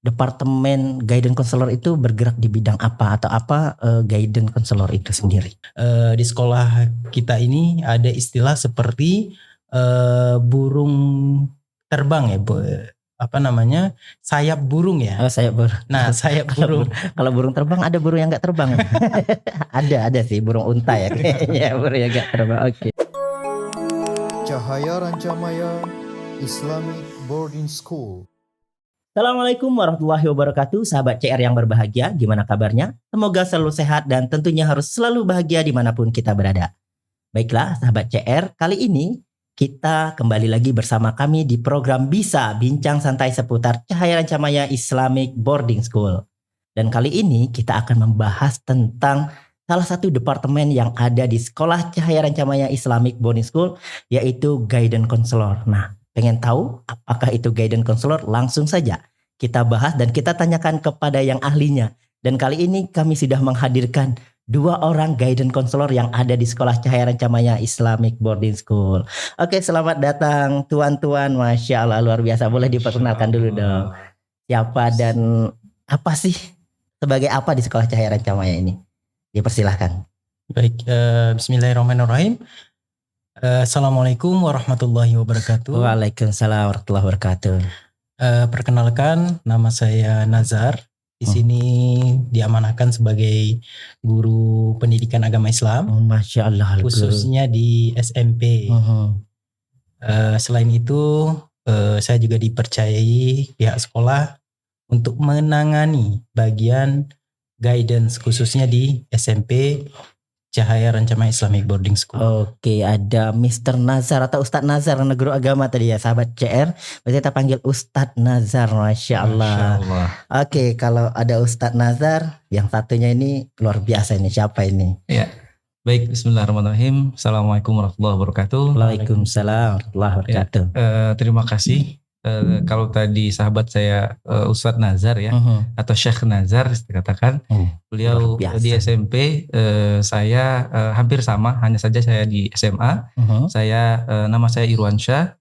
Departemen guidance counselor itu bergerak di bidang apa atau apa guidance counselor itu sendiri? Di sekolah kita ini ada istilah seperti burung terbang ya, apa namanya, sayap burung ya. Oh, sayap burung. Nah, sayap burung. Kalau burung terbang ada burung yang nggak terbang. ada sih burung unta ya kayaknya burung yang nggak terbang. Oke. Cahaya Rancamaya Islamic Boarding School. Assalamualaikum warahmatullahi wabarakatuh, sahabat CR yang berbahagia, gimana kabarnya? Semoga selalu sehat dan tentunya harus selalu bahagia dimanapun kita berada. Baiklah sahabat CR, kali ini kita kembali lagi bersama kami di program Bisa Bincang Santai seputar Cahaya Rancamaya Islamic Boarding School. Dan kali ini kita akan membahas tentang salah satu departemen yang ada di Sekolah Cahaya Rancamaya Islamic Boarding School, yaitu Guidance Counselor. Nah, pengen tahu apakah itu Guidance Counselor? Langsung saja kita bahas dan kita tanyakan kepada yang ahlinya. Dan kali ini kami sudah menghadirkan dua orang Guidance Counselor yang ada di Sekolah Cahaya Rancamaya Islamic Boarding School. Oke, selamat datang tuan-tuan. Masya Allah, luar biasa. Boleh diperkenalkan dulu dong. Siapa dan apa sih? Sebagai apa di Sekolah Cahaya Rancamaya ini? Dipersilahkan. Baik, bismillahirrahmanirrahim. Assalamualaikum warahmatullahi wabarakatuh. Waalaikumsalam warahmatullahi wabarakatuh. Perkenalkan, nama saya Nazar. Di sini diamanahkan sebagai guru pendidikan agama Islam, Masya Allah, khususnya di SMP. Selain itu, saya juga dipercayai pihak sekolah untuk menangani bagian guidance khususnya di SMP Cahaya Rancamaya Islamic Boarding School. Oke, ada Mr. Nazar atau Ustadz Nazar, guru agama tadi ya, sahabat CR. Berarti kita panggil Ustadz Nazar, Masya Allah. Oke, kalau ada Ustadz Nazar, yang satunya ini luar biasa ini, siapa ini? Ya, baik, bismillahirrahmanirrahim. Assalamualaikum warahmatullahi wabarakatuh. Waalaikumsalam warahmatullahi wabarakatuh. Terima kasih. Kalau tadi sahabat saya Ustadz Nazar ya, atau Syekh Nazar dikatakan, beliau di SMP, saya hampir sama, hanya saja saya di SMA. Saya nama saya Irwansyah.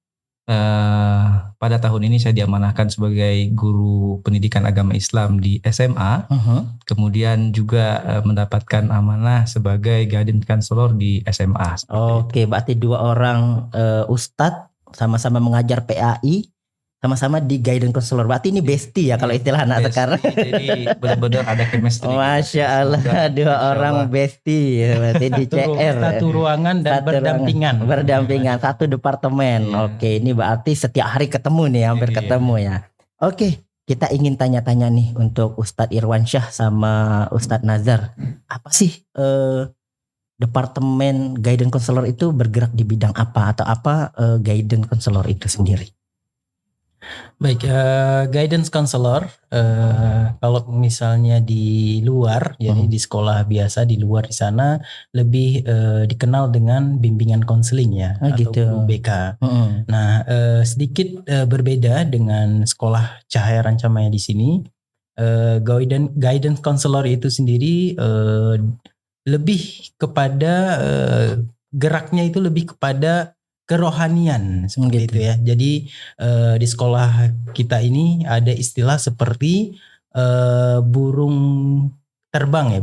Pada tahun ini saya diamanahkan sebagai guru pendidikan agama Islam di SMA. Kemudian juga mendapatkan amanah sebagai guidance counselor di SMA. Oke, berarti dua orang ustadz sama-sama mengajar PAI, sama-sama di guidance counselor. Berarti ini bestie ya kalau istilah anak sekarang. Jadi benar-benar ada chemistry. Masya Allah, dua orang bestie ya, berarti di CR. Satu ruangan dan berdampingan. Berdampingan, satu departemen. Oke, ini berarti setiap hari ketemu nih, hampir ketemu ya. Oke, kita ingin tanya-tanya nih untuk Ustadz Irwansyah sama Ustadz Nazar. Apa sih departemen guidance counselor itu bergerak di bidang apa atau apa guidance counselor itu sendiri? Baik, guidance counselor kalau misalnya di luar, jadi di sekolah biasa di luar di sana lebih dikenal dengan bimbingan konseling ya, atau gitu. guru BK. Nah, sedikit berbeda dengan sekolah Cahaya Rancamaya di sini. Guidance counselor itu sendiri lebih kepada geraknya itu lebih kepada kerohanian seperti itu ya. Jadi di sekolah kita ini ada istilah seperti burung terbang ya,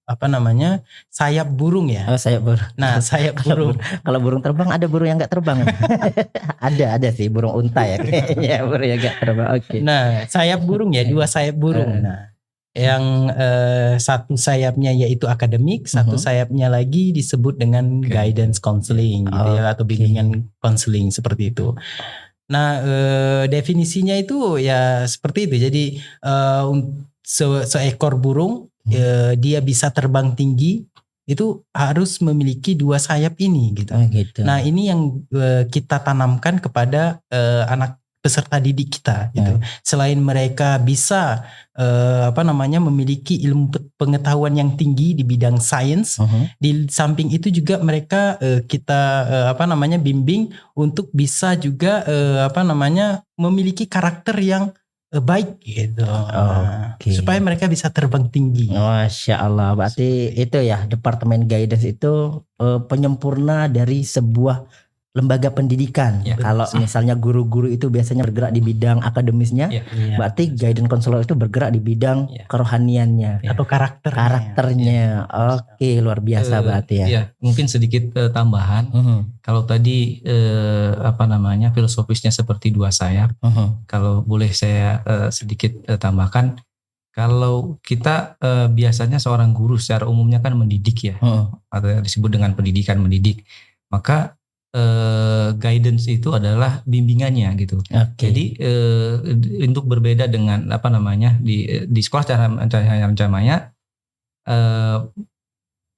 apa namanya, sayap burung ya. Oh, sayap burung. Nah, sayap burung. Kalau burung terbang ada burung yang nggak terbang. ada sih burung unta ya kayaknya, burung yang nggak terbang. Oke. Nah, sayap burung ya, dua sayap burung. Nah, yang satu sayapnya yaitu akademik, satu sayapnya lagi disebut dengan guidance counseling gitu ya, atau bimbingan counseling seperti itu. Nah, definisinya itu ya seperti itu. Jadi seekor burung dia bisa terbang tinggi itu harus memiliki dua sayap ini gitu. Nah, ini yang kita tanamkan kepada anak peserta didik kita gitu. Selain mereka bisa memiliki ilmu pengetahuan yang tinggi di bidang sains, di samping itu juga mereka kita bimbing untuk bisa juga memiliki karakter yang baik gitu. Supaya mereka bisa terbang tinggi. Masya Allah, berarti itu ya departemen guidance itu penyempurna dari sebuah lembaga pendidikan. Kalau misalnya guru-guru itu biasanya bergerak di bidang akademisnya, berarti guidance counselor itu bergerak di bidang kerohaniannya atau karakternya. Oke, luar biasa berarti ya. Iya, mungkin sedikit tambahan. Kalau tadi filosofisnya seperti dua sayap. Kalau boleh saya sedikit tambahkan, kalau kita biasanya seorang guru secara umumnya kan mendidik ya, atau disebut dengan pendidikan mendidik, maka guidance itu adalah bimbingannya gitu. Jadi untuk berbeda dengan di sekolah Cahaya Rancamaya,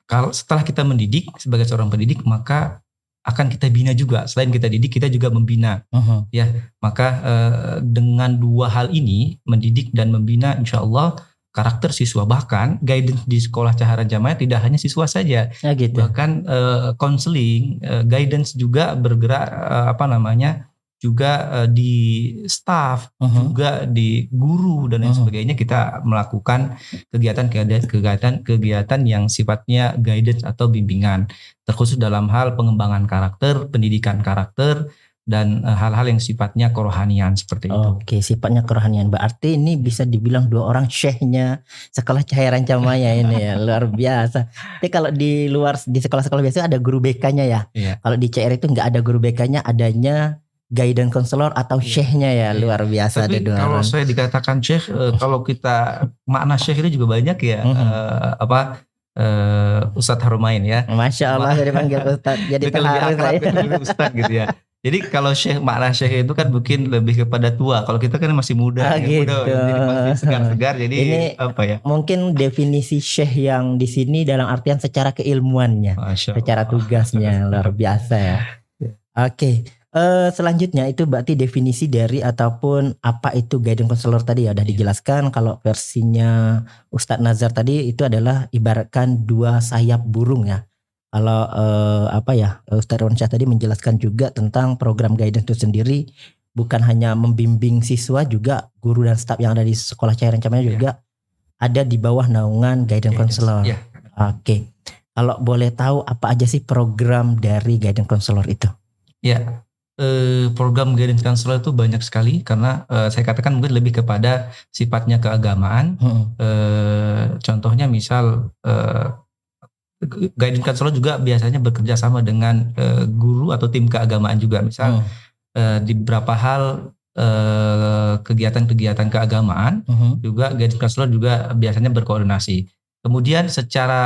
kalau setelah kita mendidik sebagai seorang pendidik, maka akan kita bina juga. Selain kita didik, kita juga membina. Maka dengan dua hal ini, mendidik dan membina, insya Allah karakter siswa. Bahkan guidance di sekolah Cahaya Rancamaya tidak hanya siswa saja, bahkan counseling, guidance juga bergerak juga di staff, juga di guru dan lain sebagainya. Kita melakukan kegiatan yang sifatnya guidance atau bimbingan, terkhusus dalam hal pengembangan karakter, pendidikan karakter, dan hal-hal yang sifatnya kerohanian seperti itu. Oke, sifatnya kerohanian. Berarti ini bisa dibilang dua orang syekhnya sekolah Cahaya Rancamaya ini ya, luar biasa. Tapi kalau di sekolah-sekolah biasa ada guru BK-nya ya. Kalau di CR itu nggak ada guru BK-nya, adanya guidance counselor atau syekhnya ya, luar biasa. Tapi kalau saya dikatakan syekh, kalau kita makna syekh itu juga banyak ya. Ustadz Harumain ya. Masya Allah, jadi panggil Ustadz, jadi terharu saya. Ustadz gitu ya. Jadi kalau makna syekh itu kan mungkin lebih kepada tua. Kalau kita kan masih muda, jadi masih segar-segar. Jadi ini mungkin definisi syekh yang di sini dalam artian secara keilmuannya, secara tugasnya, luar biasa ya. Oke. Selanjutnya itu berarti definisi dari ataupun apa itu guidance counselor tadi ya udah dijelaskan. Kalau versinya Ustadz Nazar tadi itu adalah ibaratkan dua sayap burung ya. Kalau Ustadz Irwansyah tadi menjelaskan juga tentang program guidance itu sendiri, bukan hanya membimbing siswa, juga guru dan staf yang ada di sekolah Cahaya Rancamaya juga ada di bawah naungan guidance counselor. Oke. Kalau boleh tahu apa aja sih program dari guidance counselor itu? Program guidance counselor itu banyak sekali, karena saya katakan mungkin lebih kepada sifatnya keagamaan. Contohnya misal guidance counselor juga biasanya bekerja sama dengan guru atau tim keagamaan juga. Misal di beberapa hal kegiatan-kegiatan keagamaan juga guidance counselor juga biasanya berkoordinasi. Kemudian secara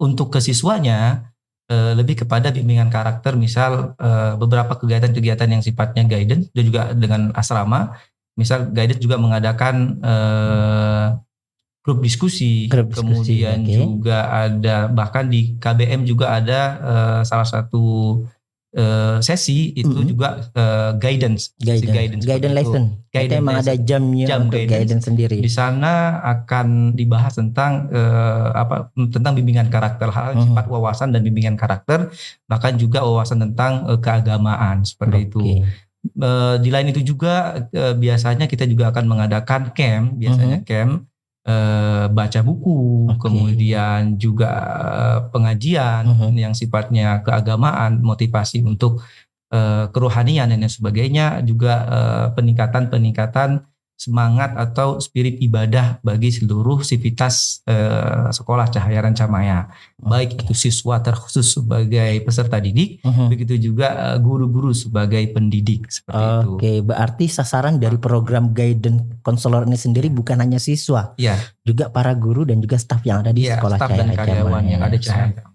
untuk kesiswanya lebih kepada bimbingan karakter. Misal beberapa kegiatan-kegiatan yang sifatnya guidance dan juga dengan asrama. Misal guidance juga mengadakan grup diskusi, kemudian juga ada, bahkan di KBM juga ada salah satu sesi itu juga guidance lesson. Guidance memang ada jamnya untuk guidance sendiri. Di sana akan dibahas tentang tentang bimbingan karakter, hal sifat wawasan dan bimbingan karakter, bahkan juga wawasan tentang keagamaan seperti itu. Di lain itu juga biasanya kita juga akan mengadakan camp, biasanya camp baca buku, kemudian juga pengajian yang sifatnya keagamaan, motivasi untuk kerohanian dan sebagainya, juga peningkatan semangat atau spirit ibadah bagi seluruh sivitas sekolah Cahaya Rancamaya. Baik itu siswa terkhusus sebagai peserta didik, begitu juga guru-guru sebagai pendidik seperti itu. Oke, berarti sasaran dari program guidance counselor ini sendiri bukan hanya siswa, juga para guru dan juga staf yang ada di sekolah Cahaya Rancamaya.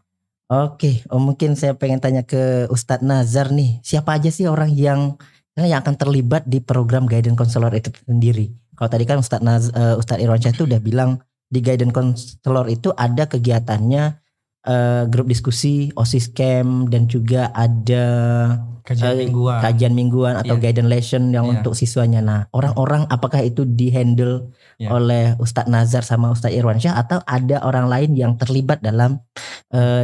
Oke, mungkin saya pengen tanya ke Ustadz Nazar nih, siapa aja sih orang yang akan terlibat di program guidance counselor itu sendiri? Kalau tadi kan Ustadz Irwansyah itu udah bilang di guidance counselor itu ada kegiatannya grup diskusi, OSIS camp, dan juga ada kajian mingguan atau guidance lesson yang untuk siswanya. Nah, orang-orang apakah itu di-handle oleh Ustadz Nazar sama Ustadz Irwansyah, atau ada orang lain yang terlibat dalam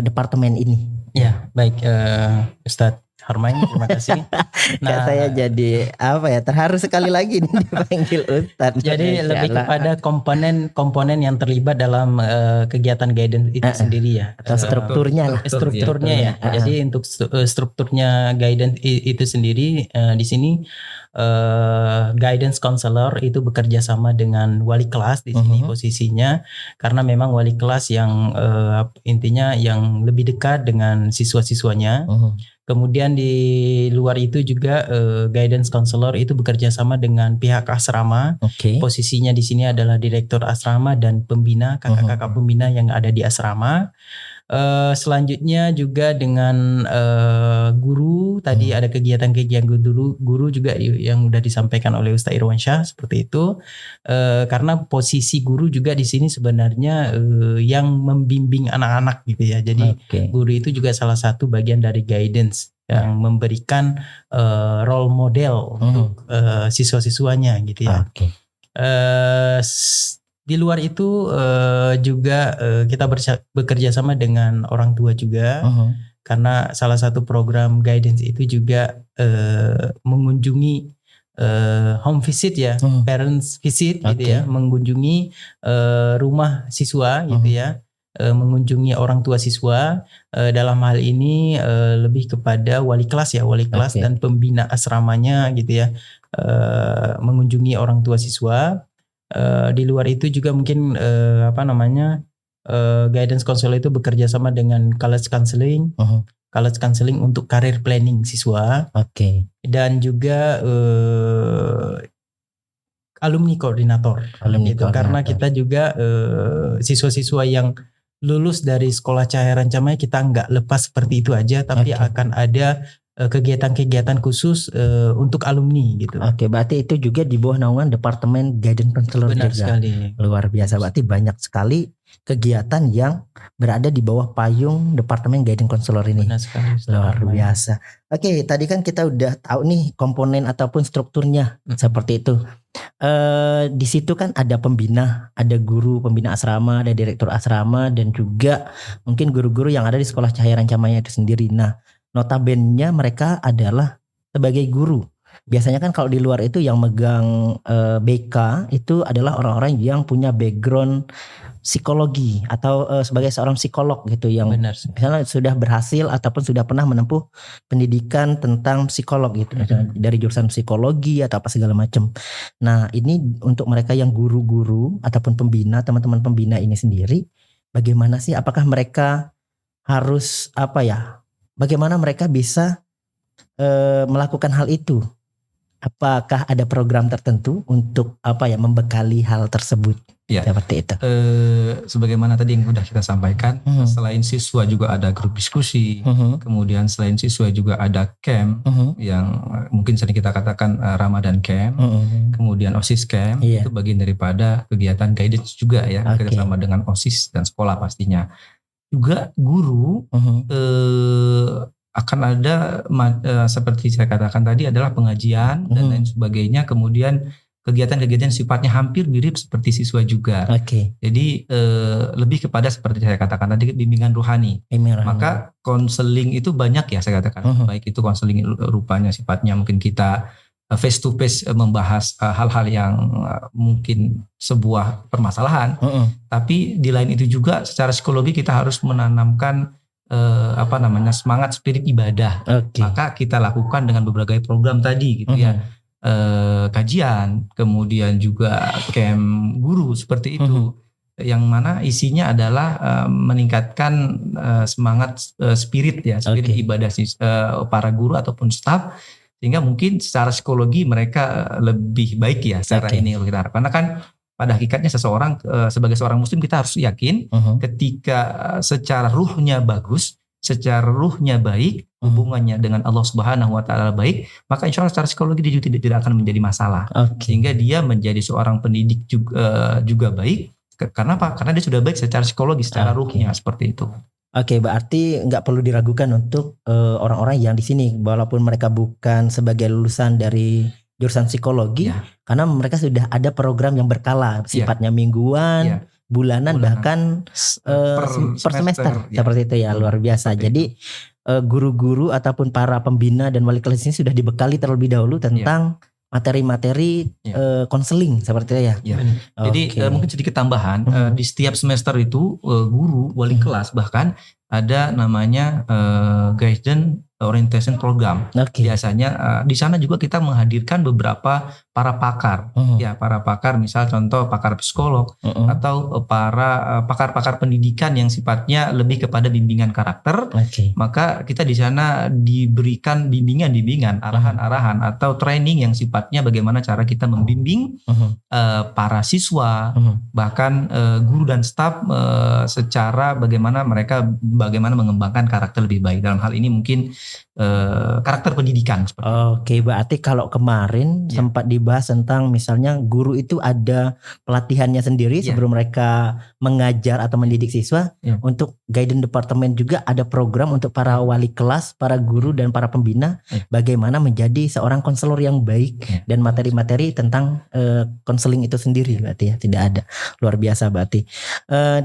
departemen ini? Ya, baik Ustadz Harmain, terima kasih. Nah, saya jadi terharu sekali lagi nih dipanggil Ustadz. Jadi lebih kepada komponen yang terlibat dalam kegiatan guidance itu sendiri ya. Atau strukturnya ya. Jadi untuk strukturnya guidance itu sendiri di sini guidance counselor itu bekerja sama dengan wali kelas di sini posisinya, karena memang wali kelas yang intinya yang lebih dekat dengan siswa-siswanya. Kemudian di luar itu juga guidance counselor itu bekerja sama dengan pihak asrama. Posisinya di sini adalah direktur asrama dan pembina, kakak-kakak pembina yang ada di asrama. Selanjutnya juga dengan guru, tadi ada kegiatan-kegiatan guru juga yang udah disampaikan oleh Ustaz Irwansyah seperti itu. Karena posisi guru juga di sini sebenarnya yang membimbing anak-anak gitu ya. Jadi guru itu juga salah satu bagian dari guidance yang memberikan role model untuk siswa-siswanya gitu ya. Di luar itu juga kita bekerja sama dengan orang tua juga, karena salah satu program guidance itu juga mengunjungi home visit ya, parents visit gitu ya, mengunjungi rumah siswa gitu ya, mengunjungi orang tua siswa. Dalam hal ini lebih kepada wali kelas ya, wali kelas dan pembina asramanya gitu ya, mengunjungi orang tua siswa. Di luar itu juga mungkin guidance counselor itu bekerja sama dengan college counseling, college counseling untuk career planning siswa, dan juga alumni koordinator, karena kita juga siswa-siswa yang lulus dari sekolah Cahaya Rancamaya kita nggak lepas seperti itu aja, tapi akan ada kegiatan-kegiatan khusus untuk alumni gitu. Berarti itu juga di bawah naungan Departemen Guidance Counselor. Benar juga. Sekali. Luar biasa, berarti banyak sekali kegiatan yang berada di bawah payung Departemen Guidance Counselor ini. Benar sekali. Luar biasa. Tadi kan kita udah tahu nih komponen ataupun strukturnya seperti itu. Di situ kan ada pembina, ada guru pembina asrama, ada direktur asrama, dan juga mungkin guru-guru yang ada di sekolah Cahaya Rancamaya itu sendiri. Nah, notabene mereka adalah sebagai guru. Biasanya kan kalau di luar itu yang megang BK itu adalah orang-orang yang punya background psikologi atau sebagai seorang psikolog gitu, yang misalnya sudah berhasil ataupun sudah pernah menempuh pendidikan tentang psikolog gitu, dari jurusan psikologi atau apa segala macam. Nah, ini untuk mereka yang guru-guru ataupun pembina, teman-teman pembina ini sendiri, bagaimana sih? Apakah mereka harus bagaimana mereka bisa melakukan hal itu? Apakah ada program tertentu untuk membekali hal tersebut? Seperti itu. Sebagaimana tadi yang sudah kita sampaikan, selain siswa juga ada grup diskusi, kemudian selain siswa juga ada camp yang mungkin sering kita katakan Ramadan camp, kemudian OSIS camp, itu bagian daripada kegiatan guidance juga ya, kerjasama dengan OSIS dan sekolah pastinya. Juga guru akan ada seperti saya katakan tadi adalah pengajian dan lain sebagainya, kemudian kegiatan-kegiatan sifatnya hampir mirip seperti siswa juga. Jadi lebih kepada seperti saya katakan tadi bimbingan rohani. Maka konseling itu banyak ya saya katakan, baik itu konseling rupanya sifatnya mungkin kita face to face membahas hal-hal yang mungkin sebuah permasalahan, tapi di lain itu juga secara psikologi kita harus menanamkan semangat spirit ibadah. Maka kita lakukan dengan berbagai program tadi gitu ya, kajian, kemudian juga camp guru seperti itu, yang mana isinya adalah meningkatkan semangat spirit ibadah para guru ataupun staf, sehingga mungkin secara psikologi mereka lebih baik ya secara ini kalau kita harap. Karena kan pada hakikatnya seseorang sebagai seorang muslim kita harus yakin ketika secara ruhnya bagus, secara ruhnya baik, hubungannya dengan Allah Subhanahu wa taala baik, maka insya Allah secara psikologi dia tidak akan menjadi masalah. Sehingga dia menjadi seorang pendidik juga baik. Karena apa? Karena dia sudah baik secara psikologi, secara ruhnya seperti itu. Berarti nggak perlu diragukan untuk orang-orang yang di sini, walaupun mereka bukan sebagai lulusan dari jurusan psikologi, karena mereka sudah ada program yang berkala, sifatnya mingguan, bulanan bahkan per semester ya. Seperti itu ya, luar biasa. Jadi guru-guru ataupun para pembina dan wali kelas ini sudah dibekali terlebih dahulu tentang materi-materi konseling seperti itu ya. Jadi mungkin sedikit tambahan, di setiap semester itu guru, wali kelas bahkan ada namanya guidance orientation program. Biasanya di sana juga kita menghadirkan beberapa para pakar, ya para pakar, misal contoh pakar psikolog atau para pakar-pakar pendidikan yang sifatnya lebih kepada bimbingan karakter. Maka kita di sana diberikan bimbingan, arahan-arahan atau training yang sifatnya bagaimana cara kita membimbing para siswa, bahkan guru dan staf secara bagaimana mereka mengembangkan karakter lebih baik. Dalam hal ini mungkin karakter pendidikan. Berarti kalau kemarin sempat dibahas tentang misalnya guru itu ada pelatihannya sendiri sebelum mereka mengajar atau mendidik siswa. Untuk guidance departemen juga ada program untuk para wali kelas, para guru dan para pembina bagaimana menjadi seorang konselor yang baik dan materi-materi tentang konseling itu sendiri berarti ya, tidak ada. Luar biasa berarti.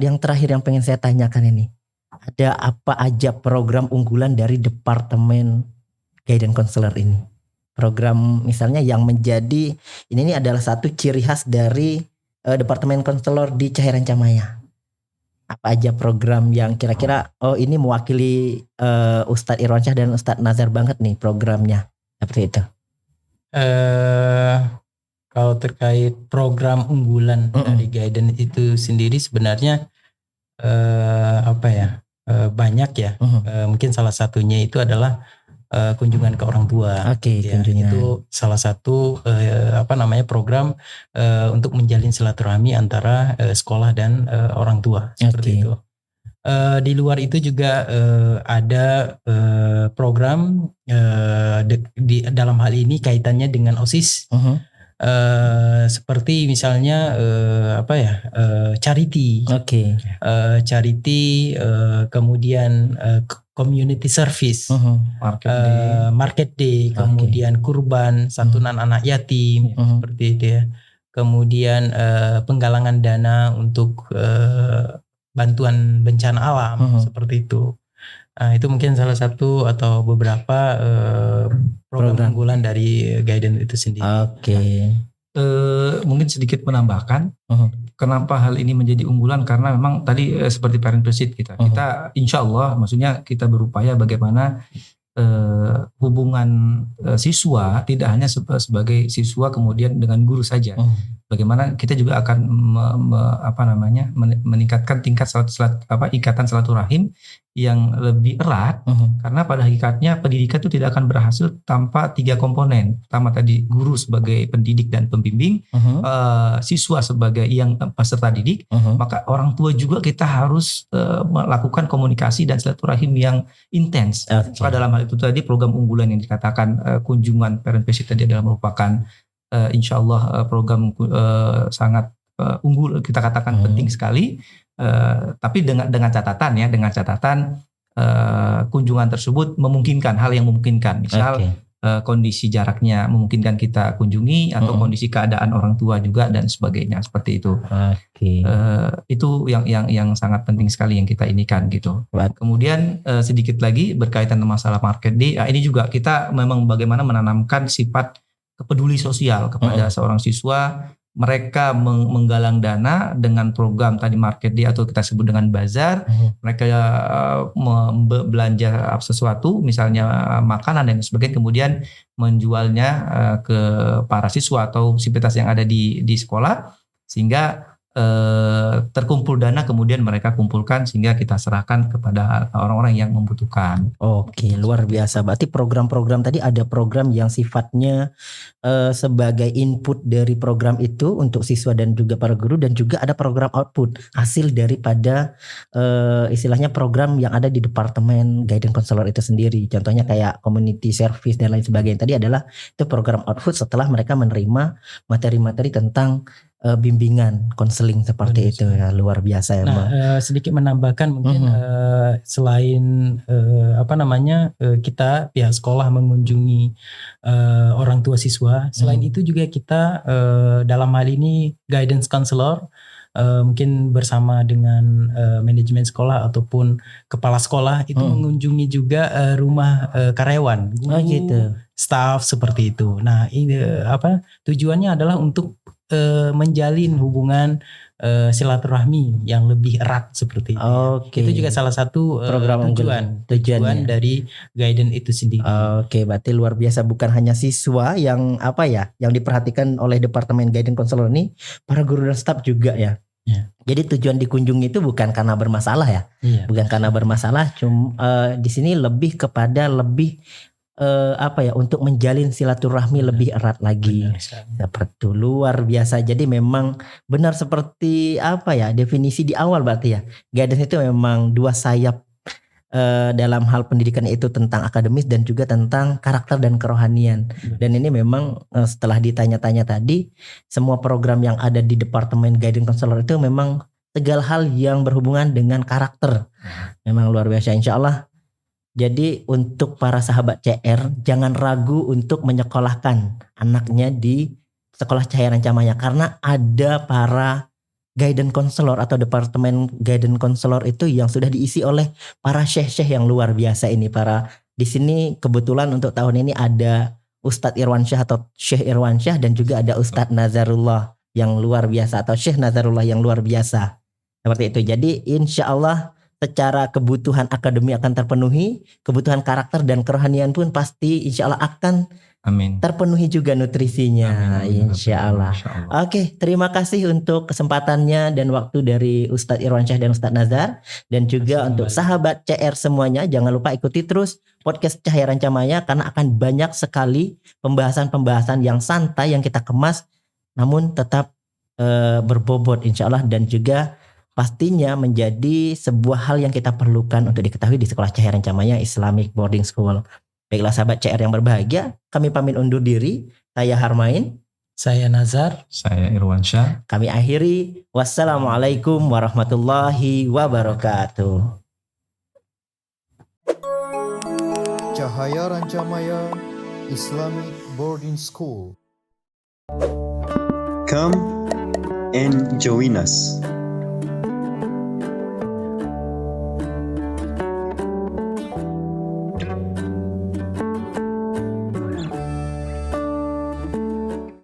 Yang terakhir yang pengen saya tanyakan ini, ada apa aja program unggulan dari Departemen Guidance Counselor ini? Program misalnya yang menjadi ini adalah satu ciri khas dari Departemen Counselor di Cairan Camaya. Apa aja program yang kira-kira ini mewakili Ustadz Irwansyah dan Ustadz Nazar banget nih programnya, seperti itu. Kalau terkait program unggulan dari Guidance itu sendiri sebenarnya banyak ya. Mungkin salah satunya itu adalah kunjungan ke orang tua. Itu salah satu program untuk menjalin silaturahmi antara sekolah dan orang tua seperti itu. Di luar itu juga ada program dalam hal ini kaitannya dengan OSIS. Seperti misalnya charity, charity, kemudian community service, market day, kemudian kurban, santunan anak yatim, seperti itu ya. Kemudian penggalangan dana untuk bantuan bencana alam, seperti itu. Itu mungkin salah satu atau beberapa program unggulan dari Guidance itu sendiri. Mungkin sedikit menambahkan, kenapa hal ini menjadi unggulan, karena memang tadi seperti parent visit kita insya Allah, maksudnya kita berupaya bagaimana hubungan siswa tidak hanya sebagai siswa kemudian dengan guru saja. Bagaimana kita juga akan meningkatkan tingkat ikatan silaturahim yang lebih erat, karena pada hakikatnya pendidikan itu tidak akan berhasil tanpa 3 komponen. Pertama tadi guru sebagai pendidik dan pembimbing, siswa sebagai yang peserta didik, maka orang tua juga kita harus melakukan komunikasi dan silaturahim yang intens. Maka dalam hal itu tadi program unggulan yang dikatakan kunjungan parent visit tadi adalah merupakan insya Allah program sangat unggul, kita katakan penting sekali. Tapi dengan catatan kunjungan tersebut memungkinkan hal yang memungkinkan, misal kondisi jaraknya memungkinkan kita kunjungi, atau kondisi keadaan orang tua juga dan sebagainya, seperti itu. Itu yang sangat penting sekali yang kita inikan gitu. Kemudian sedikit lagi berkaitan dengan masalah market day, ini juga kita memang bagaimana menanamkan sifat peduli sosial kepada seorang siswa. Mereka menggalang dana dengan program tadi market day atau kita sebut dengan bazar. Mereka belanja sesuatu, misalnya makanan dan sebagainya, kemudian menjualnya ke para siswa atau sivitas yang ada di sekolah, sehingga terkumpul dana, kemudian mereka kumpulkan sehingga kita serahkan kepada orang-orang yang membutuhkan. Luar biasa. Berarti program-program tadi ada program yang sifatnya sebagai input dari program itu untuk siswa dan juga para guru, dan juga ada program output hasil daripada istilahnya program yang ada di Departemen Guidance Counselor itu sendiri. Contohnya kayak community service dan lain sebagainya. Tadi adalah itu program output setelah mereka menerima materi-materi tentang bimbingan konseling seperti itu ya. Luar biasa ya. Sedikit menambahkan mungkin selain kita pihak sekolah mengunjungi orang tua siswa, selain itu juga kita dalam hal ini guidance counselor mungkin bersama dengan manajemen sekolah ataupun kepala sekolah itu mengunjungi juga rumah karyawan, guru, gitu. Staff seperti itu. Nah, ini tujuannya adalah untuk menjalin hubungan silaturahmi yang lebih erat seperti itu. Itu juga salah satu program tujuan dari guidance itu sendiri. Berarti luar biasa, bukan hanya siswa yang yang diperhatikan oleh departemen guidance counselor ini, para guru dan staf juga ya. Jadi tujuan dikunjungi itu bukan karena bermasalah ya. Bukan karena bermasalah, cuma di sini lebih kepada untuk menjalin silaturahmi lebih erat lagi. Seperti itu, luar biasa. Jadi memang benar seperti definisi di awal berarti ya. Guidance itu memang dua sayap dalam hal pendidikan, itu tentang akademis dan juga tentang karakter dan kerohanian. Dan ini memang setelah ditanya-tanya tadi, semua program yang ada di Departemen Guidance Counselor itu memang segala hal yang berhubungan dengan karakter. Memang luar biasa, insya Allah. Jadi untuk para sahabat CR, jangan ragu untuk menyekolahkan anaknya di sekolah Cahaya Rancamaya, karena ada para guidance counselor atau departemen guidance counselor itu yang sudah diisi oleh para syekh-syekh yang luar biasa ini. Di sini kebetulan untuk tahun ini ada Ustadz Irwansyah atau Syekh Irwansyah, dan juga ada Ustadz Nazarullah yang luar biasa atau Syekh Nazarullah yang luar biasa. Seperti itu. Jadi insya Allah secara kebutuhan akademi akan terpenuhi, kebutuhan karakter dan kerohanian pun pasti insya Allah akan terpenuhi juga nutrisinya. Insya Allah. Oke, terima kasih untuk kesempatannya dan waktu dari Ustadz Irwansyah dan Ustadz Nazar, dan juga untuk sahabat CR semuanya. Jangan lupa ikuti terus podcast Cahaya Rancamaya, karena akan banyak sekali pembahasan-pembahasan yang santai yang kita kemas namun tetap berbobot insya Allah, dan juga pastinya menjadi sebuah hal yang kita perlukan untuk diketahui di Sekolah Cahaya Rancamaya Islamic Boarding School. Baiklah sahabat CR yang berbahagia, kami pamit undur diri. Saya Harmain, saya Nazar, saya Irwansyah. Kami akhiri. Wassalamualaikum warahmatullahi wabarakatuh. Cahaya Rancamaya Islamic Boarding School. Come and join us.